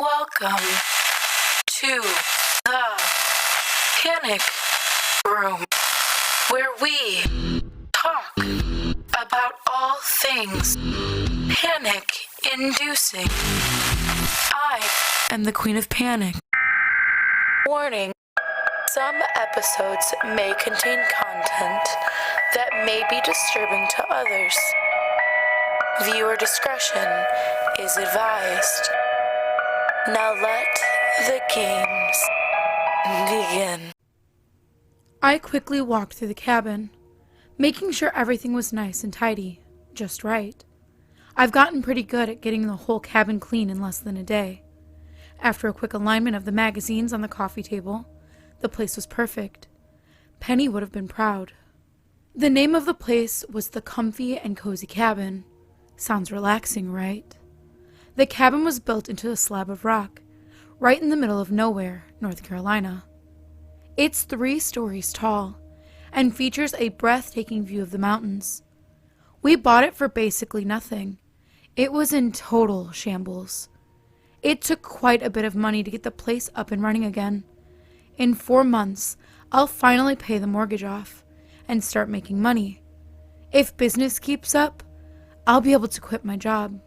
Welcome to the Panic Room, where we talk about all things panic-inducing. I am the Queen of Panic. Warning, some episodes may contain content that may be disturbing to others. Viewer discretion is advised. Now let the games begin. I quickly walked through the cabin, making sure everything was nice and tidy, just right. I've gotten pretty good at getting the whole cabin clean in less than a day. After a quick alignment of the magazines on the coffee table, the place was perfect. Penny would have been proud. The name of the place was the Comfy and Cozy Cabin. Sounds relaxing, right? The cabin was built into a slab of rock, right in the middle of nowhere, North Carolina. It's 3 stories tall, and features a breathtaking view of the mountains. We bought it for basically nothing. It was in total shambles. It took quite a bit of money to get the place up and running again. In 4 months, I'll finally pay the mortgage off, and start making money. If business keeps up, I'll be able to quit my job.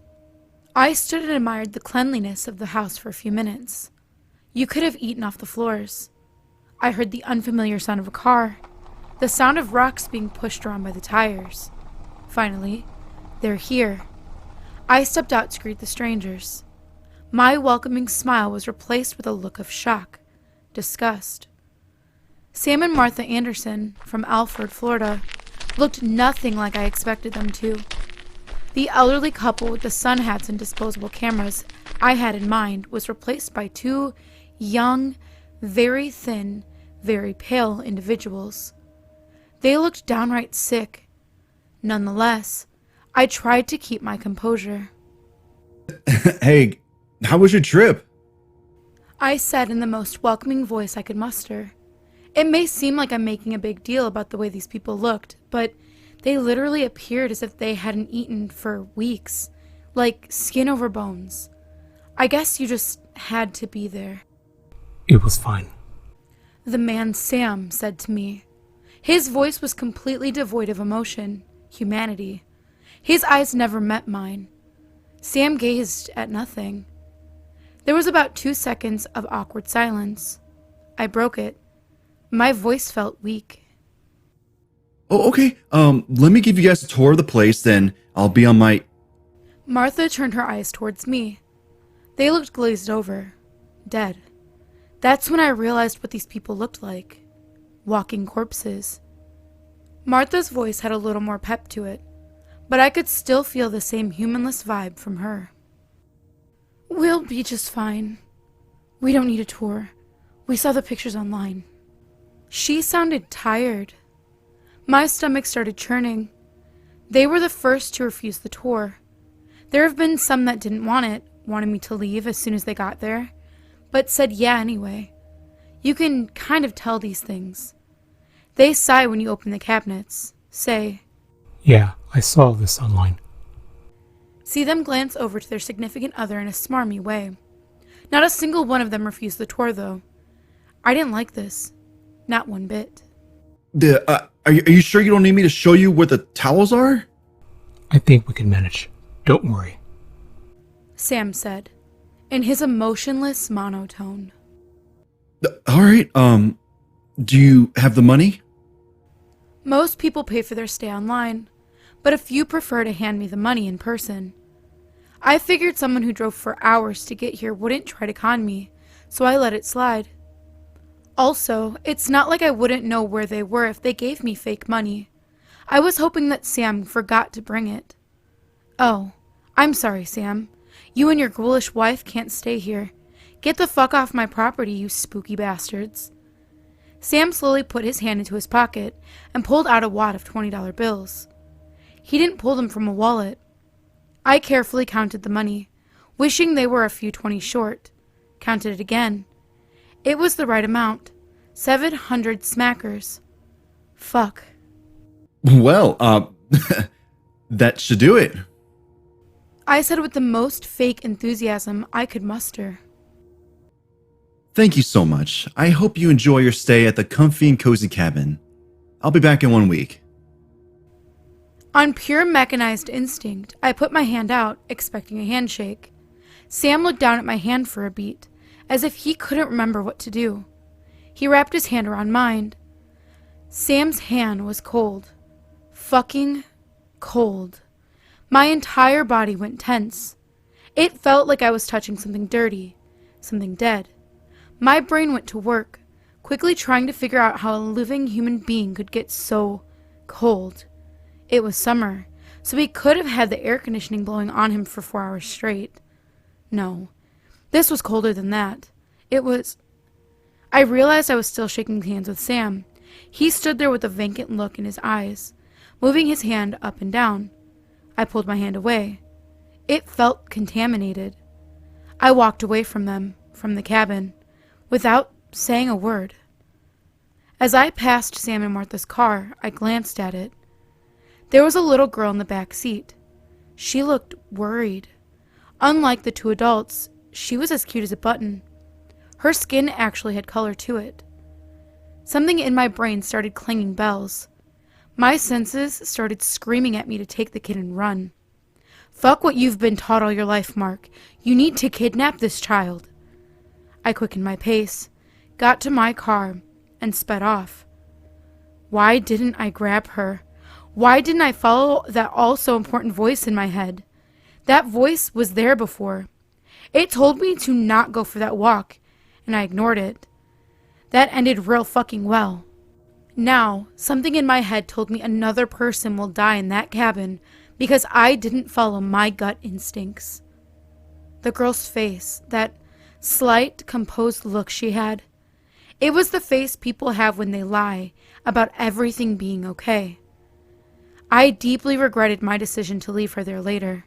I stood and admired the cleanliness of the house for a few minutes. You could have eaten off the floors. I heard the unfamiliar sound of a car, the sound of rocks being pushed around by the tires. Finally, they're here. I stepped out to greet the strangers. My welcoming smile was replaced with a look of shock, disgust. Sam and Martha Anderson, from Alfred, Florida, looked nothing like I expected them to. The elderly couple with the sun hats and disposable cameras I had in mind was replaced by 2 young, very thin, very pale individuals. They looked downright sick. Nonetheless, I tried to keep my composure. Hey, how was your trip? I said in the most welcoming voice I could muster. It may seem like I'm making a big deal about the way these people looked, but they literally appeared as if they hadn't eaten for weeks, like skin over bones. I guess you just had to be there. It was fine. The man Sam said to me. His voice was completely devoid of emotion, humanity. His eyes never met mine. Sam gazed at nothing. There was about 2 seconds of awkward silence. I broke it. My voice felt weak. Oh, okay. Let me give you guys a tour of the place, then I'll be on my... Martha turned her eyes towards me. They looked glazed over, dead. That's when I realized what these people looked like. Walking corpses. Martha's voice had a little more pep to it, but I could still feel the same humanless vibe from her. We'll be just fine. We don't need a tour. We saw the pictures online. She sounded tired. My stomach started churning. They were the first to refuse the tour. There have been some that didn't want it, wanted me to leave as soon as they got there, but said yeah anyway. You can kind of tell these things. They sigh when you open the cabinets, say, Yeah, I saw this online. See them glance over to their significant other in a smarmy way. Not a single one of them refused the tour, though. I didn't like this. Not one bit. Are you sure you don't need me to show you where the towels are? I think we can manage. Don't worry. Sam said, in his emotionless monotone. All right, do you have the money? Most people pay for their stay online, but a few prefer to hand me the money in person. I figured someone who drove for hours to get here wouldn't try to con me, so I let it slide. Also, it's not like I wouldn't know where they were if they gave me fake money. I was hoping that Sam forgot to bring it. Oh, I'm sorry, Sam. You and your ghoulish wife can't stay here. Get the fuck off my property, you spooky bastards. Sam slowly put his hand into his pocket and pulled out a wad of $20 bills. He didn't pull them from a wallet. I carefully counted the money, wishing they were a few 20s short. Counted it again. It was the right amount. 700 smackers. Fuck. Well, that should do it. I said with the most fake enthusiasm I could muster. Thank you so much. I hope you enjoy your stay at the comfy and cozy cabin. I'll be back in 1 week. On pure mechanized instinct, I put my hand out, expecting a handshake. Sam looked down at my hand for a beat, as if he couldn't remember what to do. He wrapped his hand around mine. Sam's hand was cold. Fucking cold. My entire body went tense. It felt like I was touching something dirty, something dead. My brain went to work, quickly trying to figure out how a living human being could get so cold. It was summer, so he could have had the air conditioning blowing on him for 4 hours straight. No, this was colder than that. I realized I was still shaking hands with Sam. He stood there with a vacant look in his eyes, moving his hand up and down. I pulled my hand away. It felt contaminated. I walked away from them, from the cabin, without saying a word. As I passed Sam and Martha's car, I glanced at it. There was a little girl in the back seat. She looked worried. Unlike the two adults, she was as cute as a button. Her skin actually had color to it. Something in my brain started clanging bells. My senses started screaming at me to take the kid and run. Fuck what you've been taught all your life, Mark. You need to kidnap this child. I quickened my pace, got to my car, and sped off. Why didn't I grab her? Why didn't I follow that all-so-important voice in my head? That voice was there before. It told me to not go for that walk, and I ignored it. That ended real fucking well. Now, something in my head told me another person will die in that cabin because I didn't follow my gut instincts. The girl's face, that slight, composed look she had, it was the face people have when they lie about everything being okay. I deeply regretted my decision to leave her there later.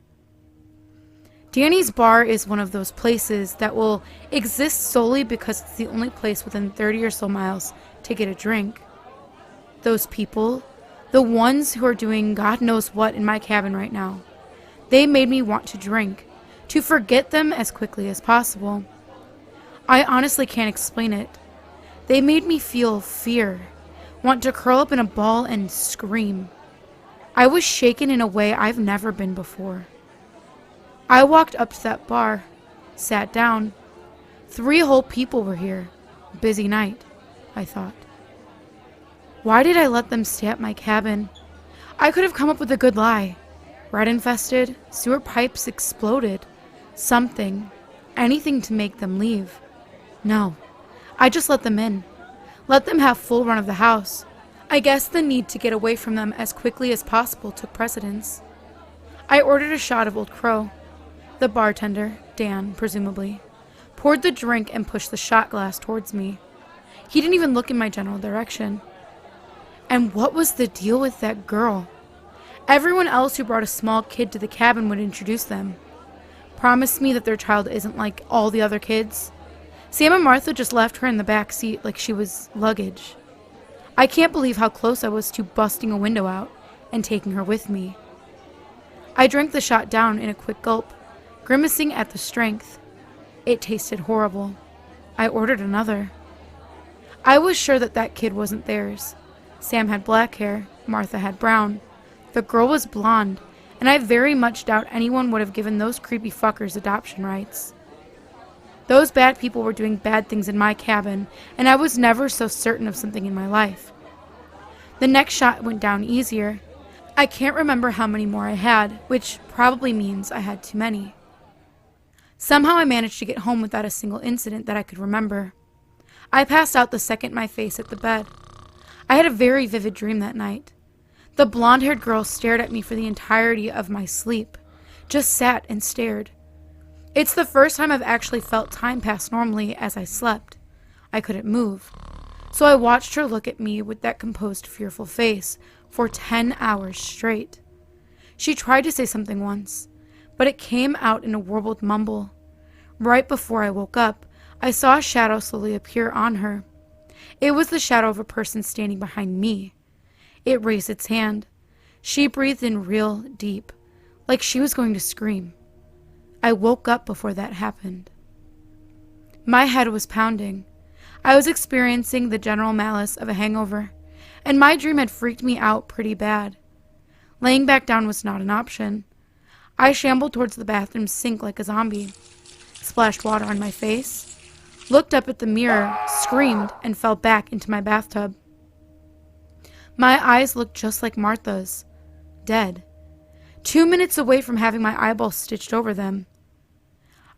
Danny's bar is one of those places that will exist solely because it's the only place within 30 or so miles to get a drink. Those people, the ones who are doing God knows what in my cabin right now, they made me want to drink, to forget them as quickly as possible. I honestly can't explain it. They made me feel fear, want to curl up in a ball and scream. I was shaken in a way I've never been before. I walked up to that bar, sat down. 3 whole people were here. Busy night, I thought. Why did I let them stay at my cabin? I could have come up with a good lie. Rat infested, sewer pipes exploded. Something, anything to make them leave. No, I just let them in. Let them have full run of the house. I guess the need to get away from them as quickly as possible took precedence. I ordered a shot of Old Crow. The bartender, Dan, presumably, poured the drink and pushed the shot glass towards me. He didn't even look in my general direction. And what was the deal with that girl? Everyone else who brought a small kid to the cabin would introduce them. Promise me that their child isn't like all the other kids. Sam and Martha just left her in the back seat like she was luggage. I can't believe how close I was to busting a window out and taking her with me. I drank the shot down in a quick gulp, grimacing at the strength. It tasted horrible. I ordered another. I was sure that that kid wasn't theirs. Sam had black hair, Martha had brown. The girl was blonde, and I very much doubt anyone would have given those creepy fuckers adoption rights. Those bad people were doing bad things in my cabin, and I was never so certain of something in my life. The next shot went down easier. I can't remember how many more I had, which probably means I had too many. Somehow I managed to get home without a single incident that I could remember. I passed out the second my face hit the bed. I had a very vivid dream that night. The blonde-haired girl stared at me for the entirety of my sleep, just sat and stared. It's the first time I've actually felt time pass normally as I slept. I couldn't move, so I watched her look at me with that composed, fearful face for 10 hours straight. She tried to say something once, but it came out in a warbled mumble. Right before I woke up, I saw a shadow slowly appear on her. It was the shadow of a person standing behind me. It raised its hand. She breathed in real deep, like she was going to scream. I woke up before that happened. My head was pounding. I was experiencing the general malice of a hangover, and my dream had freaked me out pretty bad. Laying back down was not an option. I shambled towards the bathroom sink like a zombie, splashed water on my face, looked up at the mirror, screamed, and fell back into my bathtub. My eyes looked just like Martha's, dead, 2 minutes away from having my eyeballs stitched over them.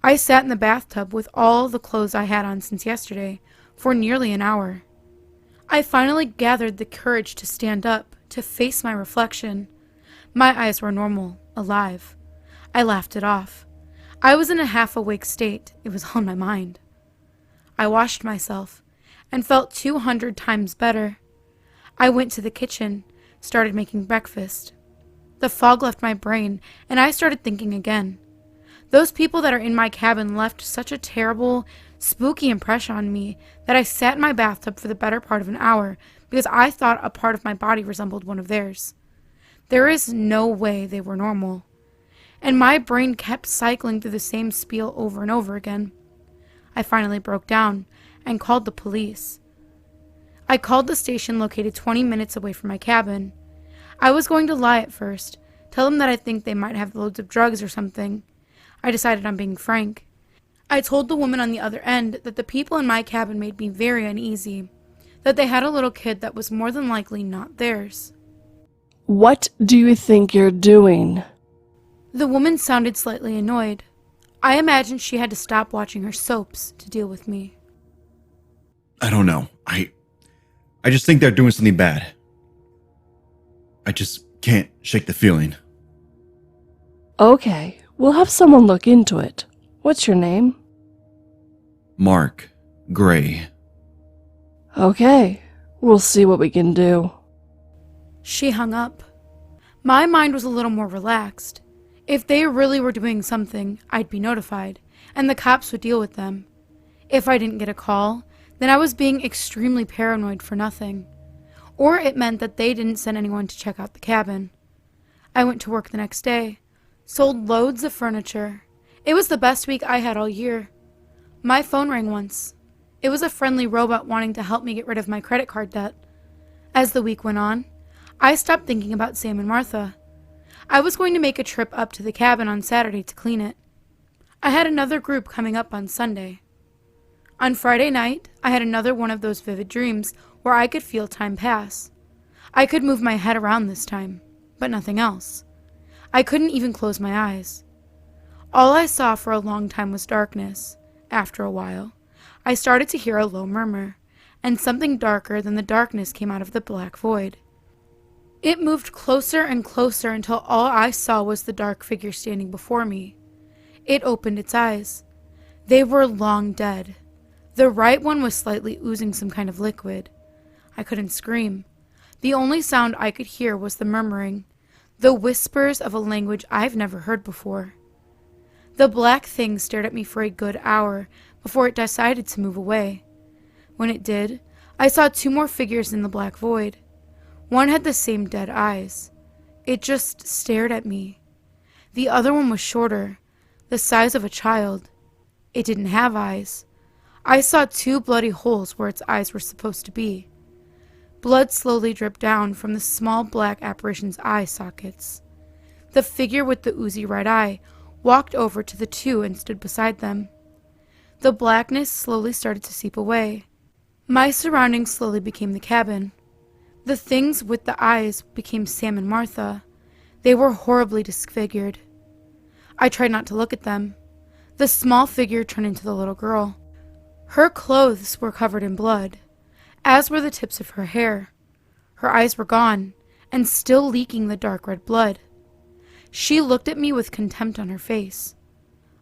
I sat in the bathtub with all the clothes I had on since yesterday for nearly an hour. I finally gathered the courage to stand up, to face my reflection. My eyes were normal, alive. I laughed it off. I was in a half-awake state. It was on my mind. I washed myself and felt 200 times better. I went to the kitchen, started making breakfast. The fog left my brain, and I started thinking again. Those people that are in my cabin left such a terrible, spooky impression on me that I sat in my bathtub for the better part of an hour because I thought a part of my body resembled one of theirs. There is no way they were normal. And my brain kept cycling through the same spiel over and over again. I finally broke down and called the police. I called the station located 20 minutes away from my cabin. I was going to lie at first, tell them that I think they might have loads of drugs or something. I decided on being frank. I told the woman on the other end that the people in my cabin made me very uneasy, that they had a little kid that was more than likely not theirs. What do you think you're doing? The woman sounded slightly annoyed. I imagined she had to stop watching her soaps to deal with me. I don't know. I just think they're doing something bad. I just can't shake the feeling. Okay, we'll have someone look into it. What's your name? Mark Gray. Okay, we'll see what we can do. She hung up. My mind was a little more relaxed. If they really were doing something, I'd be notified, and the cops would deal with them. If I didn't get a call, then I was being extremely paranoid for nothing. Or it meant that they didn't send anyone to check out the cabin. I went to work the next day, sold loads of furniture. It was the best week I had all year. My phone rang once. It was a friendly robot wanting to help me get rid of my credit card debt. As the week went on, I stopped thinking about Sam and Martha. I was going to make a trip up to the cabin on Saturday to clean it. I had another group coming up on Sunday. On Friday night, I had another one of those vivid dreams where I could feel time pass. I could move my head around this time, but nothing else. I couldn't even close my eyes. All I saw for a long time was darkness. After a while, I started to hear a low murmur, and something darker than the darkness came out of the black void. It moved closer and closer until all I saw was the dark figure standing before me. It opened its eyes. They were long dead. The right one was slightly oozing some kind of liquid. I couldn't scream. The only sound I could hear was the murmuring, the whispers of a language I've never heard before. The black thing stared at me for a good hour before it decided to move away. When it did, I saw two more figures in the black void. One had the same dead eyes. It just stared at me. The other one was shorter, the size of a child. It didn't have eyes. I saw two bloody holes where its eyes were supposed to be. Blood slowly dripped down from the small black apparition's eye sockets. The figure with the oozy right eye walked over to the two and stood beside them. The blackness slowly started to seep away. My surroundings slowly became the cabin. The things with the eyes became Sam and Martha. They were horribly disfigured. I tried not to look at them. The small figure turned into the little girl. Her clothes were covered in blood, as were the tips of her hair. Her eyes were gone, and still leaking the dark red blood. She looked at me with contempt on her face.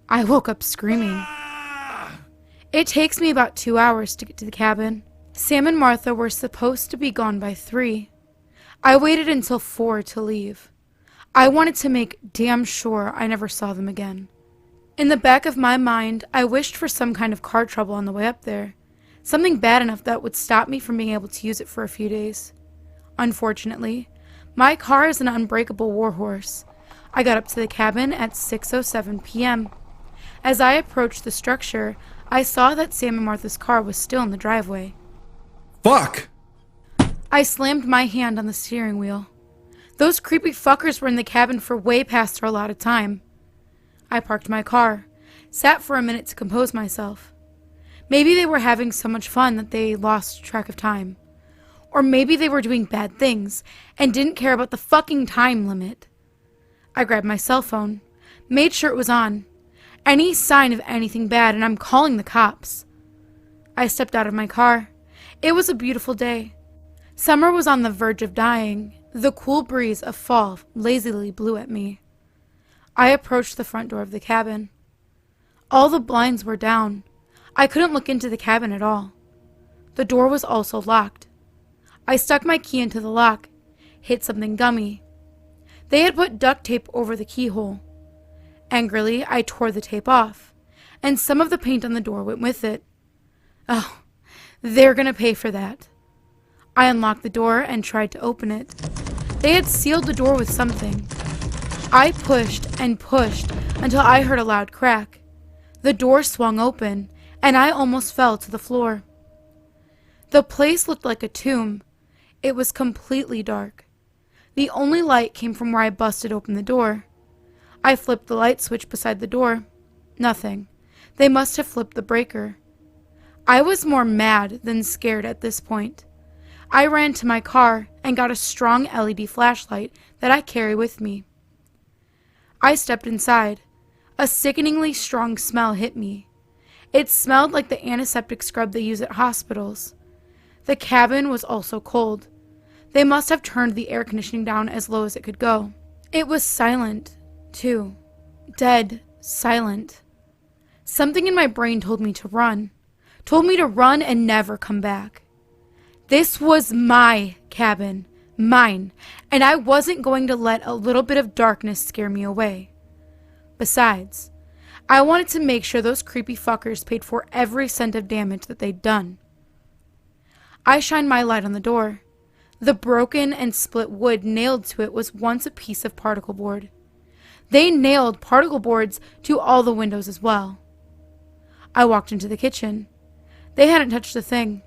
I woke up screaming. It takes me about 2 hours to get to the cabin. Sam and Martha were supposed to be gone by 3. I waited until 4 to leave. I wanted to make damn sure I never saw them again. In the back of my mind, I wished for some kind of car trouble on the way up there. Something bad enough that would stop me from being able to use it for a few days. Unfortunately, my car is an unbreakable warhorse. I got up to the cabin at 6:07 p.m. As I approached the structure, I saw that Sam and Martha's car was still in the driveway. Fuck! I slammed my hand on the steering wheel. Those creepy fuckers were in the cabin for way past their allotted time. I parked my car, sat for a minute to compose myself. Maybe they were having so much fun that they lost track of time. Or maybe they were doing bad things and didn't care about the fucking time limit. I grabbed my cell phone, made sure it was on. Any sign of anything bad and I'm calling the cops. I stepped out of my car. It was a beautiful day. Summer was on the verge of dying. The cool breeze of fall lazily blew at me. I approached the front door of the cabin. All the blinds were down. I couldn't look into the cabin at all. The door was also locked. I stuck my key into the lock, hit something gummy. They had put duct tape over the keyhole. Angrily, I tore the tape off, and some of the paint on the door went with it. Oh, they're gonna pay for that. I unlocked the door and tried to open it. They had sealed the door with something. I pushed and pushed until I heard a loud crack. The door swung open, and I almost fell to the floor. The place looked like a tomb. It was completely dark. The only light came from where I busted open the door. I flipped the light switch beside the door. Nothing. They must have flipped the breaker. I was more mad than scared at this point. I ran to my car and got a strong LED flashlight that I carry with me. I stepped inside. A sickeningly strong smell hit me. It smelled like the antiseptic scrub they use at hospitals. The cabin was also cold. They must have turned the air conditioning down as low as it could go. It was silent, too. Dead silent. Something in my brain told me to run. Told me to run and never come back. This was my cabin. Mine. And I wasn't going to let a little bit of darkness scare me away. Besides, I wanted to make sure those creepy fuckers paid for every cent of damage that they'd done. I shined my light on the door. The broken and split wood nailed to it was once a piece of particle board. They nailed particle boards to all the windows as well. I walked into the kitchen. They hadn't touched a thing.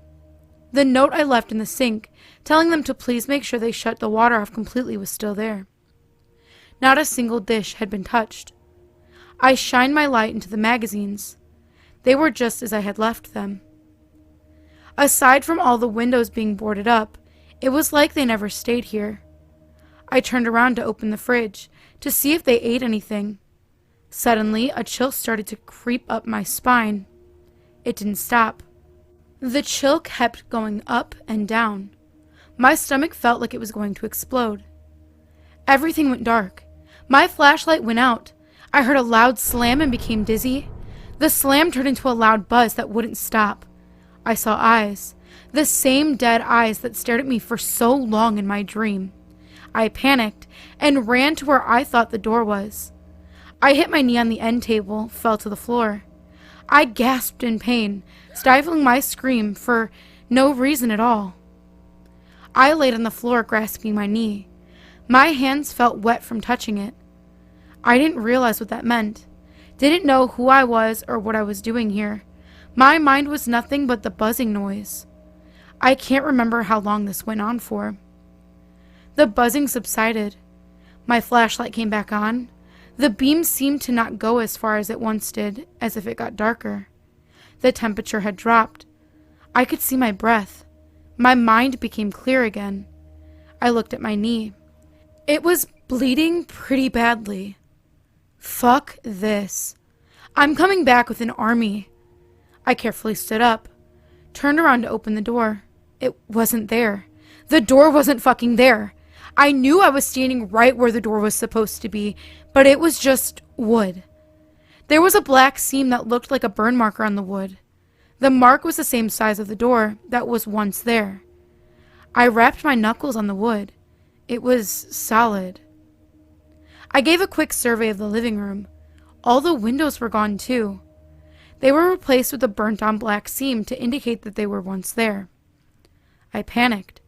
The note I left in the sink, telling them to please make sure they shut the water off completely, was still there. Not a single dish had been touched. I shined my light into the magazines. They were just as I had left them. Aside from all the windows being boarded up, it was like they never stayed here. I turned around to open the fridge to see if they ate anything. Suddenly, a chill started to creep up my spine. It didn't stop. The chill kept going up and down. My stomach felt like it was going to explode. Everything went dark. My flashlight went out. I heard a loud slam and became dizzy. The slam turned into a loud buzz that wouldn't stop. I saw eyes. The same dead eyes that stared at me for so long in my dream. I panicked and ran to where I thought the door was. I hit my knee on the end table, fell to the floor. I gasped in pain, stifling my scream for no reason at all. I laid on the floor grasping my knee. My hands felt wet from touching it. I didn't realize what that meant. Didn't know who I was or what I was doing here. My mind was nothing but the buzzing noise. I can't remember how long this went on for. The buzzing subsided. My flashlight came back on. The beam seemed to not go as far as it once did, as if it got darker. The temperature had dropped. I could see my breath. My mind became clear again. I looked at my knee. It was bleeding pretty badly. Fuck this. I'm coming back with an army. I carefully stood up, turned around to open the door. It wasn't there. The door wasn't fucking there. I knew I was standing right where the door was supposed to be, but it was just wood. There was a black seam that looked like a burn marker on the wood. The mark was the same size of the door that was once there. I wrapped my knuckles on the wood. It was solid. I gave a quick survey of the living room. All the windows were gone too. They were replaced with a burnt-on black seam to indicate that they were once there. I panicked.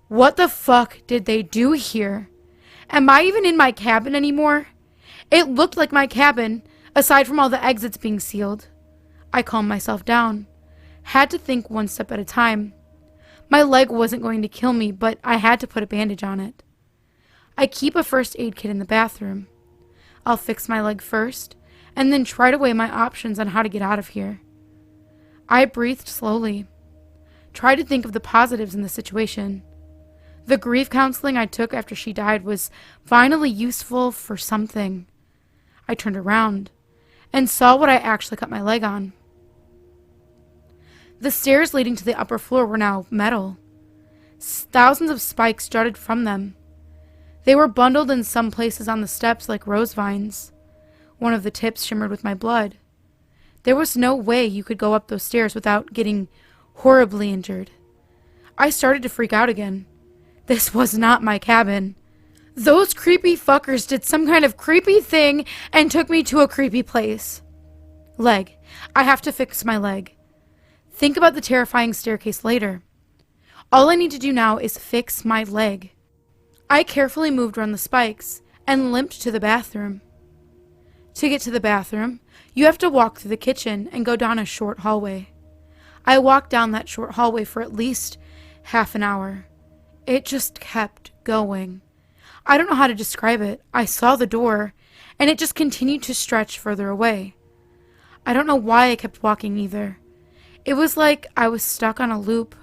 What the fuck did they do here? Am I even in my cabin anymore? It looked like my cabin. Aside from all the exits being sealed, I calmed myself down. Had to think one step at a time. My leg wasn't going to kill me, but I had to put a bandage on it. I keep a first aid kit in the bathroom. I'll fix my leg first, and then try to weigh my options on how to get out of here. I breathed slowly. Tried to think of the positives in the situation. The grief counseling I took after she died was finally useful for something. I turned around and saw what I actually cut my leg on. The stairs leading to the upper floor were now metal. Thousands of spikes jutted from them. They were bundled in some places on the steps like rose vines. One of the tips shimmered with my blood. There was no way you could go up those stairs without getting horribly injured. I started to freak out again. This was not my cabin. Those creepy fuckers did some kind of creepy thing and took me to a creepy place. Leg. I have to fix my leg. Think about the terrifying staircase later. All I need to do now is fix my leg. I carefully moved around the spikes and limped to the bathroom. To get to the bathroom, you have to walk through the kitchen and go down a short hallway. I walked down that short hallway for at least half an hour. It just kept going. I don't know how to describe it. I saw the door, and it just continued to stretch further away. I don't know why I kept walking either. It was like I was stuck on a loop.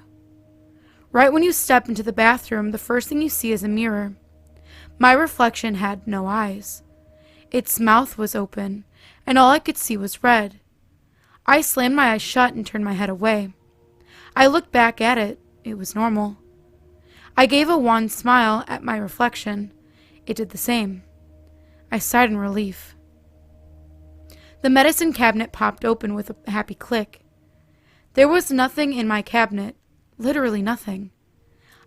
Right when you step into the bathroom, the first thing you see is a mirror. My reflection had no eyes. Its mouth was open, and all I could see was red. I slammed my eyes shut and turned my head away. I looked back at it. It was normal. I gave a wan smile at my reflection. It did the same. I sighed in relief. The medicine cabinet popped open with a happy click. There was nothing in my cabinet, literally nothing.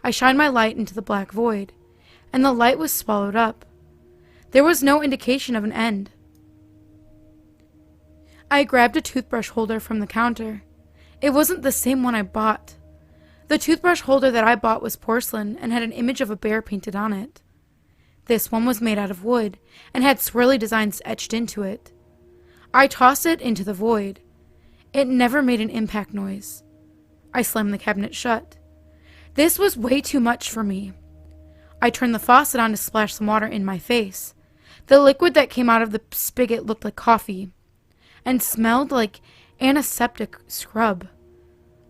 I shined my light into the black void, and the light was swallowed up. There was no indication of an end. I grabbed a toothbrush holder from the counter. It wasn't the same one I bought. The toothbrush holder that I bought was porcelain and had an image of a bear painted on it. This one was made out of wood and had swirly designs etched into it. I tossed it into the void. It never made an impact noise. I slammed the cabinet shut. This was way too much for me. I turned the faucet on to splash some water in my face. The liquid that came out of the spigot looked like coffee and smelled like antiseptic scrub.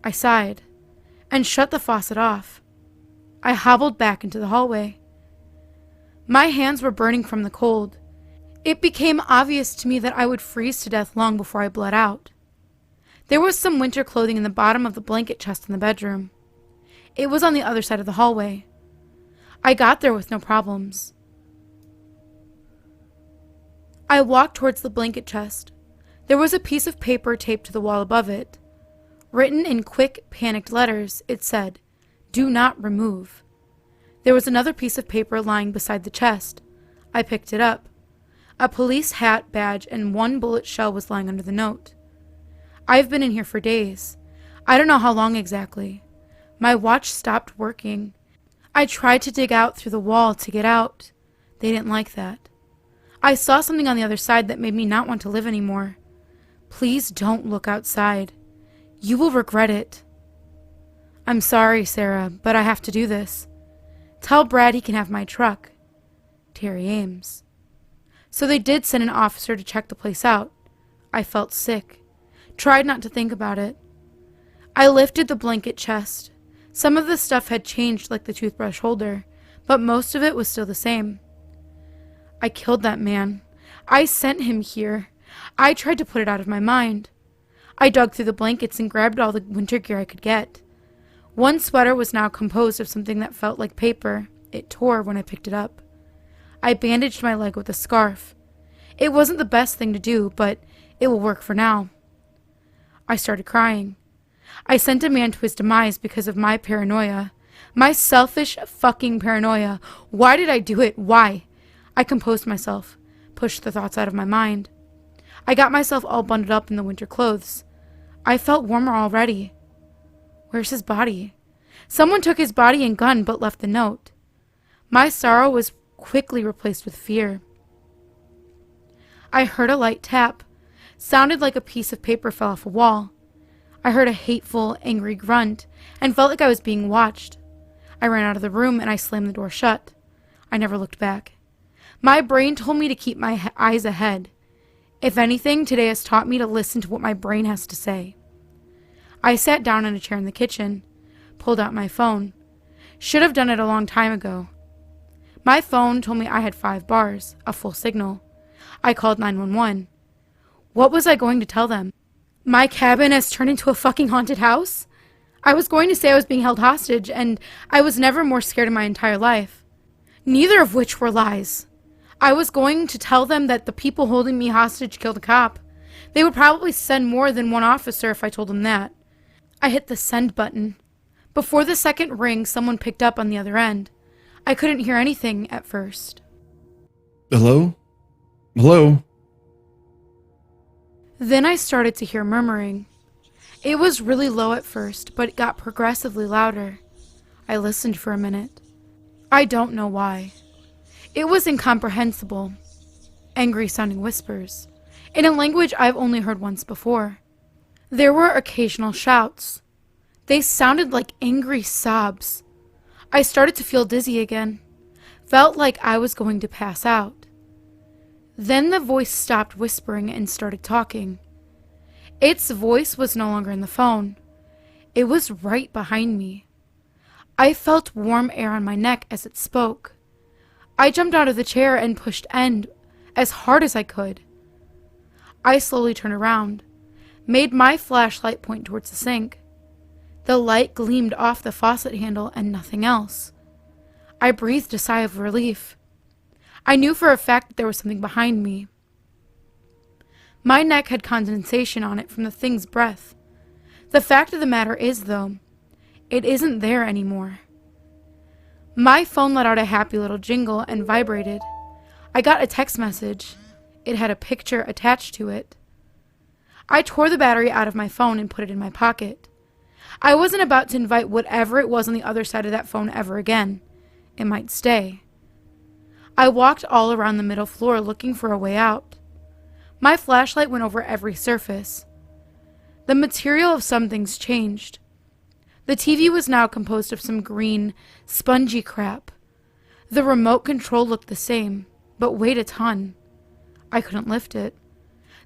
I sighed and shut the faucet off. I hobbled back into the hallway. My hands were burning from the cold. It became obvious to me that I would freeze to death long before I bled out. There was some winter clothing in the bottom of the blanket chest in the bedroom. It was on the other side of the hallway. I got there with no problems. I walked towards the blanket chest. There was a piece of paper taped to the wall above it. Written in quick, panicked letters, it said, "Do not remove." There was another piece of paper lying beside the chest. I picked it up. A police hat, badge, and one bullet shell was lying under the note. I've been in here for days. I don't know how long exactly. My watch stopped working. I tried to dig out through the wall to get out. They didn't like that. I saw something on the other side that made me not want to live anymore. Please don't look outside. You will regret it. I'm sorry, Sarah, but I have to do this. Tell Brad he can have my truck. Terry Ames. So they did send an officer to check the place out. I felt sick. Tried not to think about it. I lifted the blanket chest. Some of the stuff had changed, like the toothbrush holder, but most of it was still the same. I killed that man. I sent him here. I tried to put it out of my mind. I dug through the blankets and grabbed all the winter gear I could get. One sweater was now composed of something that felt like paper. It tore when I picked it up. I bandaged my leg with a scarf. It wasn't the best thing to do, but it will work for now. I started crying. I sent a man to his demise because of my paranoia. My selfish fucking paranoia. Why did I do it? Why? I composed myself, pushed the thoughts out of my mind. I got myself all bundled up in the winter clothes. I felt warmer already. Where's his body? Someone took his body and gun but left the note. My sorrow was quickly replaced with fear. I heard a light tap. sounded like a piece of paper fell off a wall. I heard a hateful, angry grunt and felt like I was being watched. I ran out of the room and I slammed the door shut. I never looked back. My brain told me to keep my eyes ahead. If anything, today has taught me to listen to what my brain has to say. I sat down in a chair in the kitchen, pulled out my phone. Should have done it a long time ago. My phone told me I had 5 bars, a full signal. I called 911. What was I going to tell them? My cabin has turned into a fucking haunted house? I was going to say I was being held hostage, and I was never more scared in my entire life. Neither of which were lies. I was going to tell them that the people holding me hostage killed a cop. They would probably send more than one officer if I told them that. I hit the send button. Before the second ring, someone picked up on the other end. I couldn't hear anything at first. Hello? Hello? Then I started to hear murmuring. It was really low at first, but it got progressively louder. I listened for a minute. I don't know why. It was incomprehensible. Angry-sounding whispers, in a language I've only heard once before. There were occasional shouts. They sounded like angry sobs. I started to feel dizzy again. Felt like I was going to pass out. Then the voice stopped whispering and started talking. Its voice was no longer in the phone. It was right behind me. I felt warm air on my neck as it spoke. I jumped out of the chair and pushed end as hard as I could. I slowly turned around, made my flashlight point towards the sink. The light gleamed off the faucet handle and nothing else. I breathed a sigh of relief. I knew for a fact that there was something behind me. My neck had condensation on it from the thing's breath. The fact of the matter is, though, it isn't there anymore. My phone let out a happy little jingle and vibrated. I got a text message. It had a picture attached to it. I tore the battery out of my phone and put it in my pocket. I wasn't about to invite whatever it was on the other side of that phone ever again. It might stay. I walked all around the middle floor looking for a way out. My flashlight went over every surface. The material of some things changed. The TV was now composed of some green, spongy crap. The remote control looked the same, but weighed a ton. I couldn't lift it.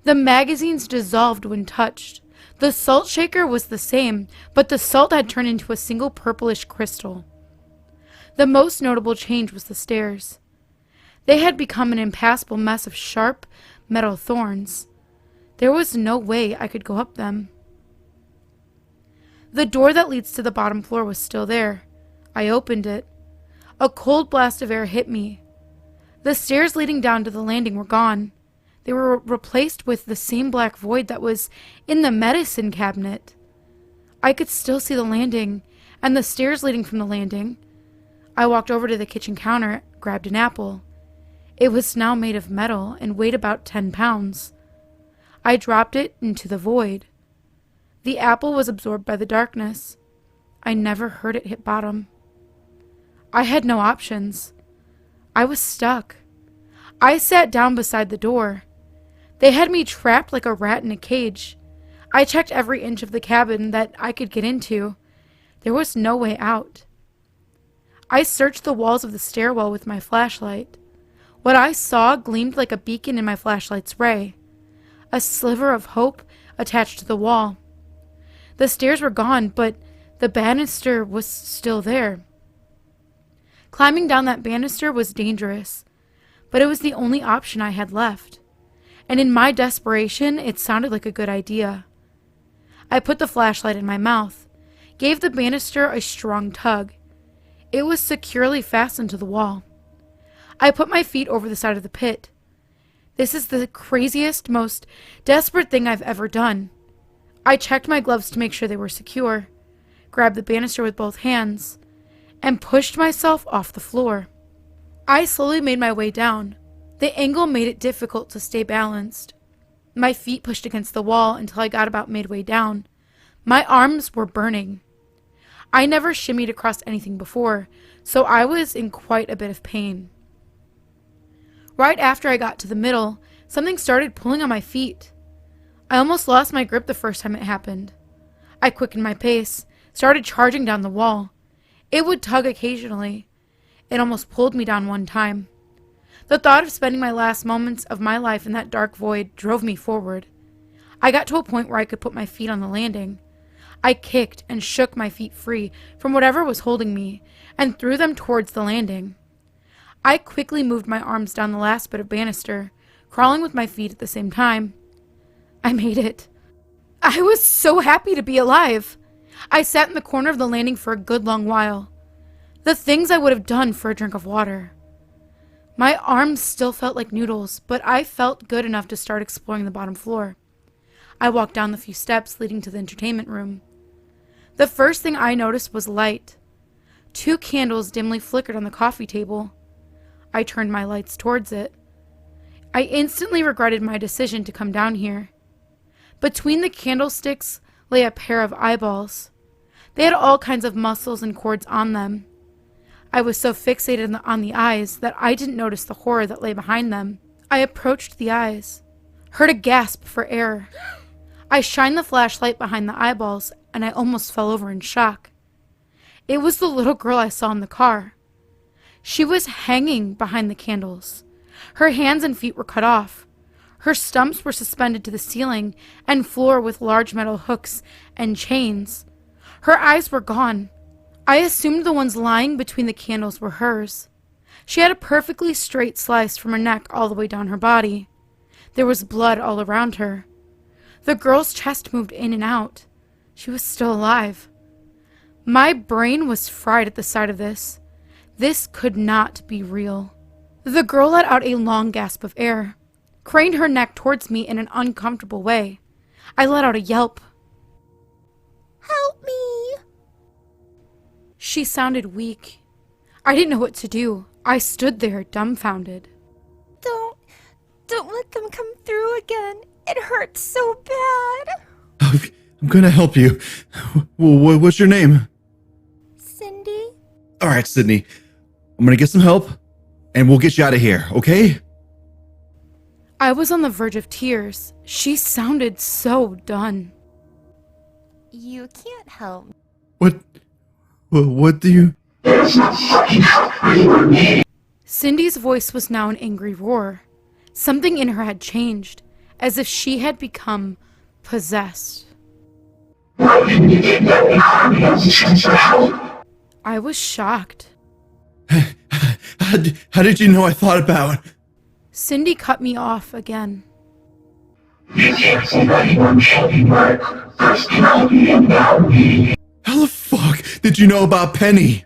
The magazines dissolved when touched. The salt shaker was the same, but the salt had turned into a single purplish crystal. The most notable change was the stairs. They had become an impassable mess of sharp metal thorns. There was no way I could go up them. The door that leads to the bottom floor was still there. I opened it. A cold blast of air hit me. The stairs leading down to the landing were gone. They were replaced with the same black void that was in the medicine cabinet. I could still see the landing, and the stairs leading from the landing. I walked over to the kitchen counter, grabbed an apple. It was now made of metal and weighed about 10 pounds. I dropped it into the void. The apple was absorbed by the darkness. I never heard it hit bottom. I had no options. I was stuck. I sat down beside the door. They had me trapped like a rat in a cage. I checked every inch of the cabin that I could get into. There was no way out. I searched the walls of the stairwell with my flashlight. What I saw gleamed like a beacon in my flashlight's ray. A sliver of hope attached to the wall. The stairs were gone, but the banister was still there. Climbing down that banister was dangerous, but it was the only option I had left. And in my desperation, it sounded like a good idea. I put the flashlight in my mouth, gave the banister a strong tug. It was securely fastened to the wall. I put my feet over the side of the pit. This is the craziest, most desperate thing I've ever done. I checked my gloves to make sure they were secure, grabbed the banister with both hands, and pushed myself off the floor. I slowly made my way down. The angle made it difficult to stay balanced. My feet pushed against the wall until I got about midway down. My arms were burning. I never shimmied across anything before, so I was in quite a bit of pain. Right after I got to the middle, something started pulling on my feet. I almost lost my grip the first time it happened. I quickened my pace, started charging down the wall. It would tug occasionally. It almost pulled me down one time. The thought of spending my last moments of my life in that dark void drove me forward. I got to a point where I could put my feet on the landing. I kicked and shook my feet free from whatever was holding me and threw them towards the landing. I quickly moved my arms down the last bit of banister, crawling with my feet at the same time. I made it. I was so happy to be alive. I sat in the corner of the landing for a good long while. The things I would have done for a drink of water. My arms still felt like noodles, but I felt good enough to start exploring the bottom floor. I walked down the few steps leading to the entertainment room. The first thing I noticed was light. 2 candles dimly flickered on the coffee table. I turned my lights towards it. I instantly regretted my decision to come down here. Between the candlesticks lay a pair of eyeballs. They had all kinds of muscles and cords on them. I was so fixated on the eyes that I didn't notice the horror that lay behind them. I approached the eyes, heard a gasp for air. I shined the flashlight behind the eyeballs, and I almost fell over in shock. It was the little girl I saw in the car. She was hanging behind the candles. Her hands and feet were cut off. Her stumps were suspended to the ceiling and floor with large metal hooks and chains. Her eyes were gone. I assumed the ones lying between the candles were hers. She had a perfectly straight slice from her neck all the way down her body. There was blood all around her. The girl's chest moved in and out. She was still alive. My brain was fried at the sight of this. This could not be real. The girl let out a long gasp of air, craned her neck towards me in an uncomfortable way. I let out a yelp. "Help me!" She sounded weak. I didn't know what to do. I stood there, dumbfounded. Don't let them come through again. It hurts so bad. I'm gonna help you. What's your name? Cindy? All right, Sydney. I'm gonna get some help, and we'll get you out of here, okay? I was on the verge of tears. She sounded so done. You can't help. What do you... Cindy's voice was now an angry roar. Something in her had changed, as if she had become possessed. I was shocked. How did you know I thought about... Cindy cut me off again. You can't save anyone checking work. First Penelope and now me. How the fuck did you know about Penny?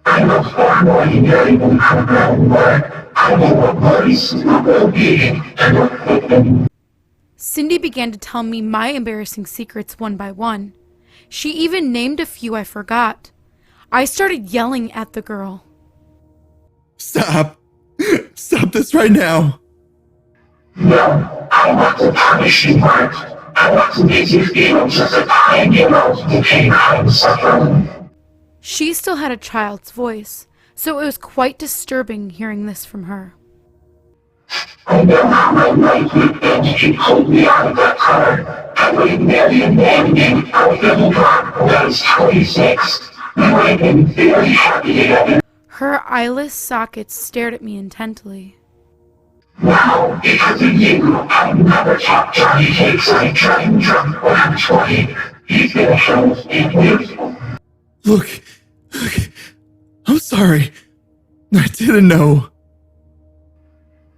I know far more than your even program work. I know what worries you will be and what victim. Cindy began to tell me my embarrassing secrets one by one. She even named a few I forgot. I started yelling at the girl. Stop. Stop this right now. No, I want to punish you, Mark. I want to make you feel just as I am the pain I am suffering. She still had a child's voice, so it was quite disturbing hearing this from her. I know how my life would end if you pulled me out of that car. I would have married a man named Alvin Clark when I was 26. We would have been very happy together. Her eyeless sockets stared at me intently. Now, because of you, I never kept Johnny Cakes like driving drunk when I'm 20. He's gonna show us in musical. Look, I'm sorry. I didn't know.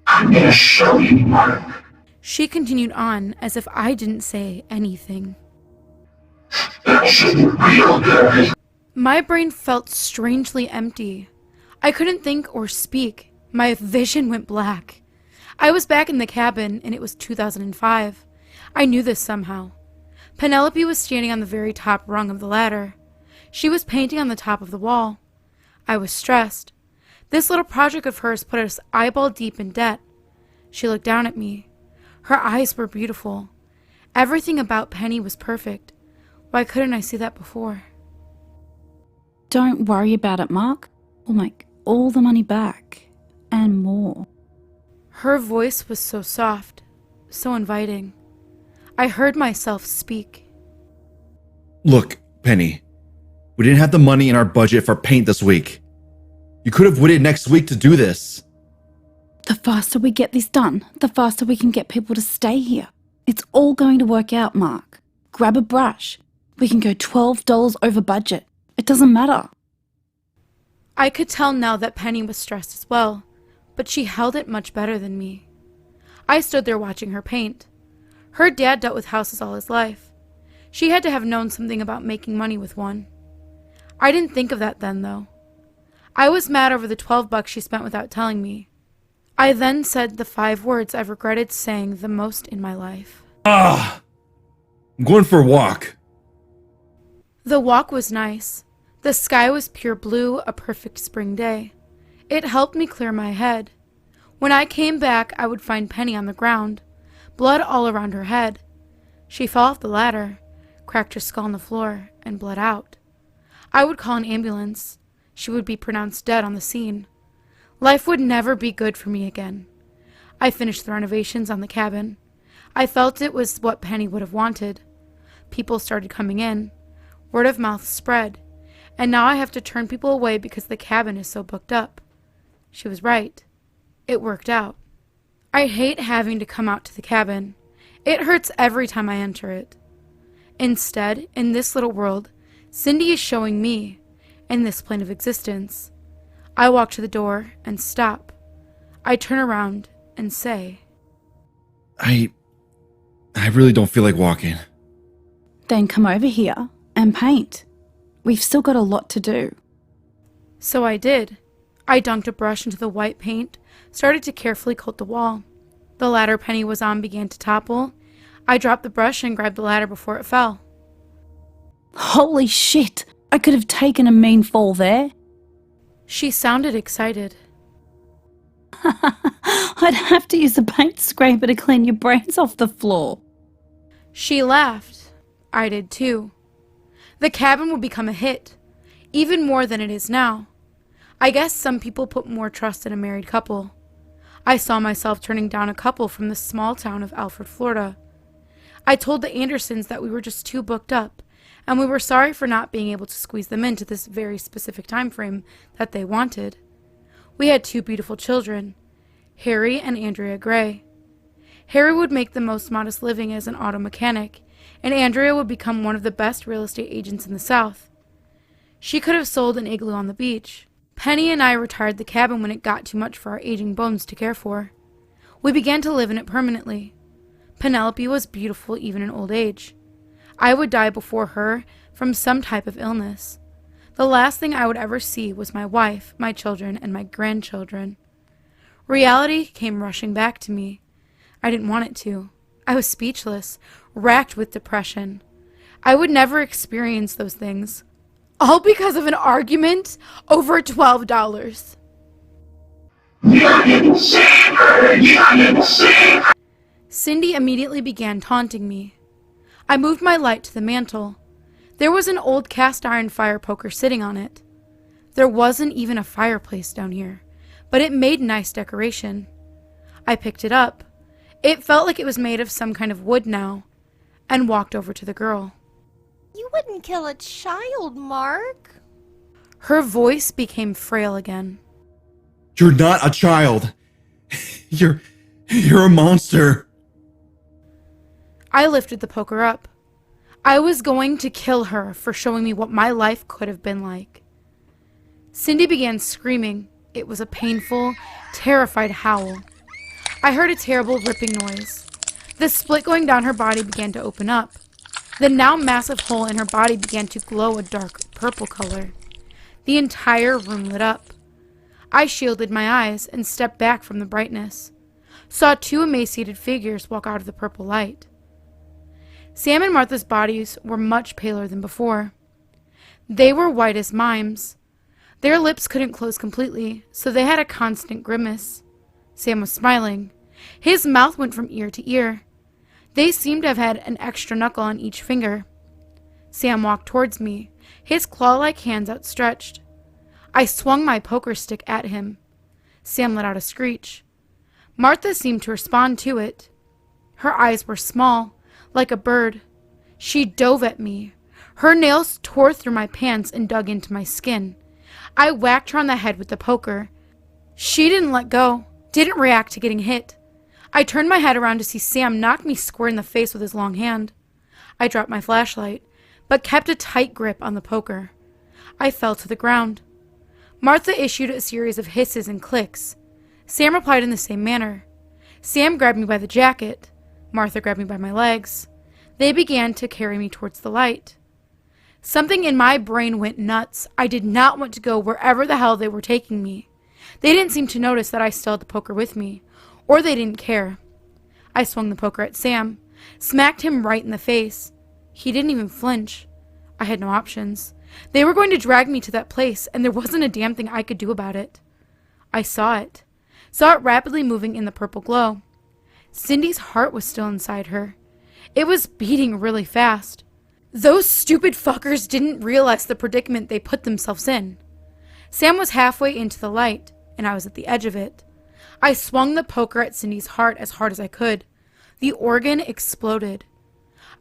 I'm gonna show you, Mark. She continued on as if I didn't say anything. This isn't real good. My brain felt strangely empty. I couldn't think or speak. My vision went black. I was back in the cabin, and it was 2005. I knew this somehow. Penelope was standing on the very top rung of the ladder. She was painting on the top of the wall. I was stressed. This little project of hers put us eyeball deep in debt. She looked down at me. Her eyes were beautiful. Everything about Penny was perfect. Why couldn't I see that before? Don't worry about it, Mark. We'll make all the money back. And more. Her voice was so soft, so inviting. I heard myself speak. Look, Penny, we didn't have the money in our budget for paint this week. You could have waited next week to do this. The faster we get this done, the faster we can get people to stay here. It's all going to work out, Mark. Grab a brush. We can go $12 over budget. It doesn't matter. I could tell now that Penny was stressed as well, but she held it much better than me. I stood there watching her paint. Her dad dealt with houses all his life. She had to have known something about making money with one. I didn't think of that then, though. I was mad over the $12 she spent without telling me. I then said the 5 words I've regretted saying the most in my life. I'm going for a walk. The walk was nice. The sky was pure blue, a perfect spring day. It helped me clear my head. When I came back, I would find Penny on the ground, blood all around her head. She fell off the ladder, cracked her skull on the floor, and bled out. I would call an ambulance. She would be pronounced dead on the scene. Life would never be good for me again. I finished the renovations on the cabin. I felt it was what Penny would have wanted. People started coming in. Word of mouth spread. And now I have to turn people away because the cabin is so booked up. She was right. It worked out. I hate having to come out to the cabin. It hurts every time I enter it. Instead, in this little world, Cindy is showing me, in this plane of existence. I walk to the door and stop. I turn around and say, I really don't feel like walking. Then come over here and paint. We've still got a lot to do. So I did. I dunked a brush into the white paint, started to carefully coat the wall. The ladder Penny was on began to topple. I dropped the brush and grabbed the ladder before it fell. Holy shit! I could have taken a mean fall there. She sounded excited. I'd have to use a paint scraper to clean your brains off the floor. She laughed. I did too. The cabin would become a hit, even more than it is now. I guess some people put more trust in a married couple. I saw myself turning down a couple from the small town of Alfred, Florida. I told the Andersons that we were just too booked up, and we were sorry for not being able to squeeze them into this very specific time frame that they wanted. We had 2 beautiful children, Harry and Andrea Gray. Harry would make the most modest living as an auto mechanic, and Andrea would become one of the best real estate agents in the South. She could have sold an igloo on the beach. Penny and I retired the cabin when it got too much for our aging bones to care for. We began to live in it permanently. Penelope was beautiful even in old age. I would die before her from some type of illness. The last thing I would ever see was my wife, my children, and my grandchildren. Reality came rushing back to me. I didn't want it to. I was speechless, racked with depression. I would never experience those things. All because of an argument over $12. You didn't save her! You didn't save her! Cindy immediately began taunting me. I moved my light to the mantel. There was an old cast iron fire poker sitting on it. There wasn't even a fireplace down here, but it made nice decoration. I picked it up. It felt like it was made of some kind of wood now, and walked over to the girl. You wouldn't kill a child, Mark. Her voice became frail again. You're not a child. You're a monster. I lifted the poker up. I was going to kill her for showing me what my life could have been like. Cindy began screaming. It was a painful, terrified howl. I heard a terrible ripping noise. The split going down her body began to open up. The now massive hole in her body began to glow a dark purple color. The entire room lit up. I shielded my eyes and stepped back from the brightness. Saw 2 emaciated figures walk out of the purple light. Sam and Martha's bodies were much paler than before. They were white as mimes. Their lips couldn't close completely, so they had a constant grimace. Sam was smiling. His mouth went from ear to ear. They seemed to have had an extra knuckle on each finger. Sam walked towards me, his claw-like hands outstretched. I swung my poker stick at him. Sam let out a screech. Martha seemed to respond to it. Her eyes were small, Like a bird, she dove at me. Her nails tore through my pants and dug into my skin. I whacked her on the head with the poker. She didn't let go, didn't react to getting hit. I turned my head around to see Sam knock me square in the face with his long hand. I dropped my flashlight, but kept a tight grip on the poker. I fell to the ground. Martha issued a series of hisses and clicks. Sam replied in the same manner. Sam grabbed me by the jacket. Martha grabbed me by my legs. They began to carry me towards the light. Something in my brain went nuts. I did not want to go wherever the hell they were taking me. They didn't seem to notice that I still had the poker with me, or they didn't care. I swung the poker at Sam, smacked him right in the face. He didn't even flinch. I had no options. They were going to drag me to that place, and there wasn't a damn thing I could do about it. I saw it rapidly moving in the purple glow. Cindy's heart was still inside her. It was beating really fast. Those stupid fuckers didn't realize the predicament they put themselves in. Sam was halfway into the light, and I was at the edge of it. I swung the poker at Cindy's heart as hard as I could. The organ exploded.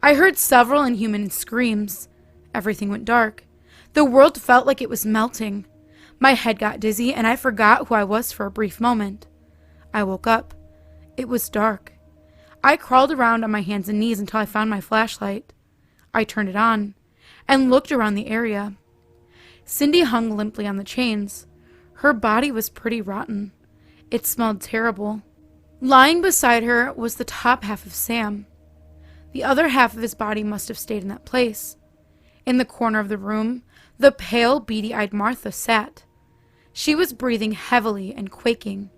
I heard several inhuman screams. Everything went dark. The world felt like it was melting. My head got dizzy, and I forgot who I was for a brief moment. I woke up. It was dark. I crawled around on my hands and knees until I found my flashlight. I turned it on and looked around the area. Cindy hung limply on the chains. Her body was pretty rotten. It smelled terrible. Lying beside her was the top half of Sam. The other half of his body must have stayed in that place. In the corner of the room, the pale, beady-eyed Martha sat. She was breathing heavily and quaking.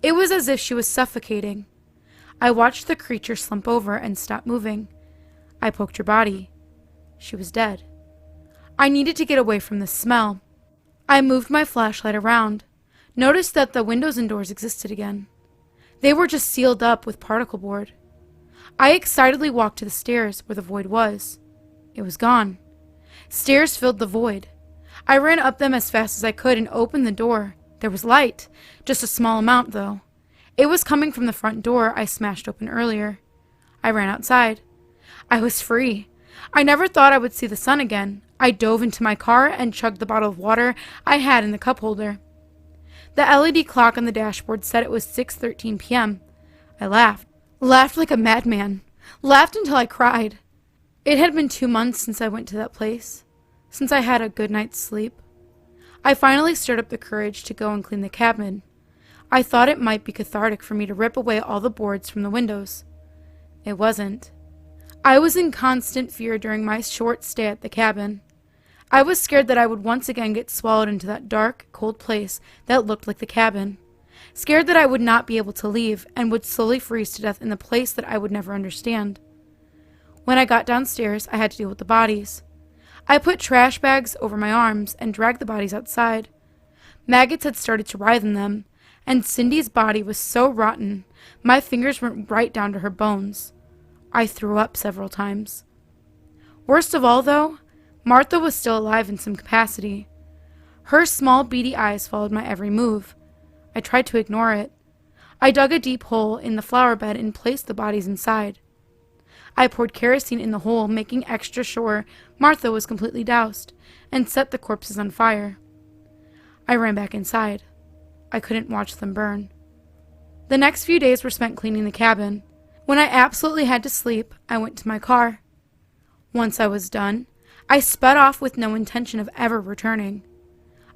It was as if she was suffocating. I watched the creature slump over and stop moving. I poked her body. She was dead. I needed to get away from the smell. I moved my flashlight around, noticed that the windows and doors existed again. They were just sealed up with particle board. I excitedly walked to the stairs where the void was. It was gone. Stairs filled the void. I ran up them as fast as I could and opened the door. There was light, just a small amount, though. It was coming from the front door I smashed open earlier. I ran outside. I was free. I never thought I would see the sun again. I dove into my car and chugged the bottle of water I had in the cup holder. The LED clock on the dashboard said it was 6:13 p.m. I laughed like a madman, laughed until I cried. It had been 2 months since I went to that place, since I had a good night's sleep. I finally stirred up the courage to go and clean the cabin. I thought it might be cathartic for me to rip away all the boards from the windows. It wasn't. I was in constant fear during my short stay at the cabin. I was scared that I would once again get swallowed into that dark, cold place that looked like the cabin. Scared that I would not be able to leave and would slowly freeze to death in the place that I would never understand. When I got downstairs, I had to deal with the bodies. I put trash bags over my arms and dragged the bodies outside. Maggots had started to writhe in them, and Cindy's body was so rotten, my fingers went right down to her bones. I threw up several times. Worst of all, though, Martha was still alive in some capacity. Her small, beady eyes followed my every move. I tried to ignore it. I dug a deep hole in the flower bed and placed the bodies inside. I poured kerosene in the hole, making extra sure Martha was completely doused, and set the corpses on fire. I ran back inside. I couldn't watch them burn. The next few days were spent cleaning the cabin. When I absolutely had to sleep, I went to my car. Once I was done, I sped off with no intention of ever returning.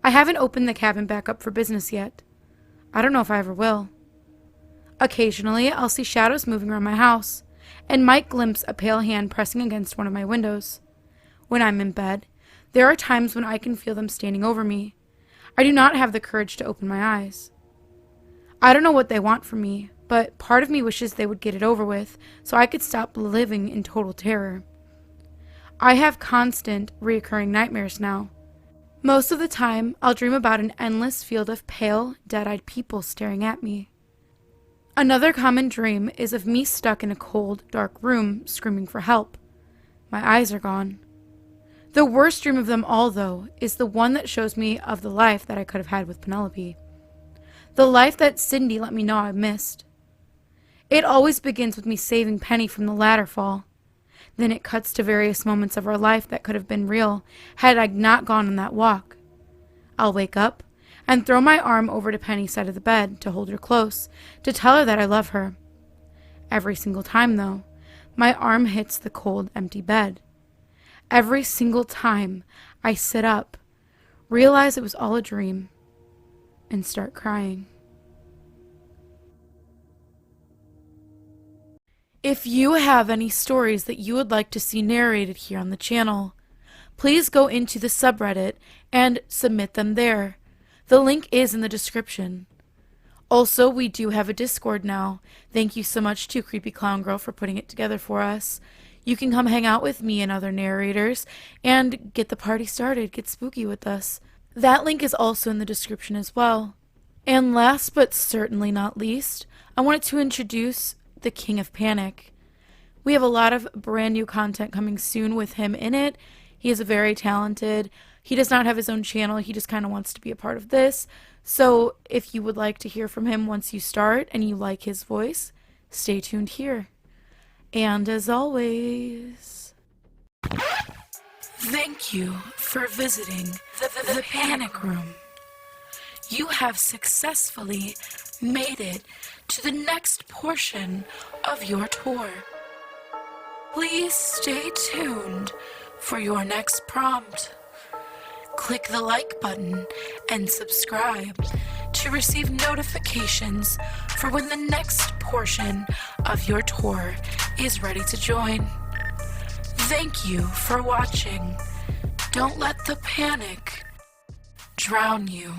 I haven't opened the cabin back up for business yet. I don't know if I ever will. Occasionally, I'll see shadows moving around my house, and might glimpse a pale hand pressing against one of my windows. When I'm in bed, there are times when I can feel them standing over me. I do not have the courage to open my eyes. I don't know what they want from me, but part of me wishes they would get it over with so I could stop living in total terror. I have constant, reoccurring nightmares now. Most of the time, I'll dream about an endless field of pale, dead-eyed people staring at me. Another common dream is of me stuck in a cold, dark room, screaming for help. My eyes are gone. The worst dream of them all, though, is the one that shows me of the life that I could have had with Penelope. The life that Cindy let me know I missed. It always begins with me saving Penny from the ladder fall. Then it cuts to various moments of our life that could have been real had I not gone on that walk. I'll wake up and throw my arm over to Penny's side of the bed to hold her close, to tell her that I love her. Every single time, though, my arm hits the cold, empty bed. Every single time I sit up, realize it was all a dream, and start crying. If you have any stories that you would like to see narrated here on the channel, please go into the subreddit and submit them there. The link is in the description. Also, we do have a Discord now. Thank you so much to Creepy Clown Girl for putting it together for us. You can come hang out with me and other narrators and get the party started, get spooky with us. That link is also in the description as well. And last but certainly not least, I wanted to introduce the King of Panic. We have a lot of brand new content coming soon with him in it. He is very talented. He does not have his own channel. He just kind of wants to be a part of this. So if you would like to hear from him once you start and you like his voice, stay tuned here. And as always, thank you for visiting the Panic Room. You have successfully made it to the next portion of your tour. Please stay tuned for your next prompt. Click the like button and subscribe to receive notifications for when the next portion of your tour is ready to join. Thank you for watching. Don't let the panic drown you.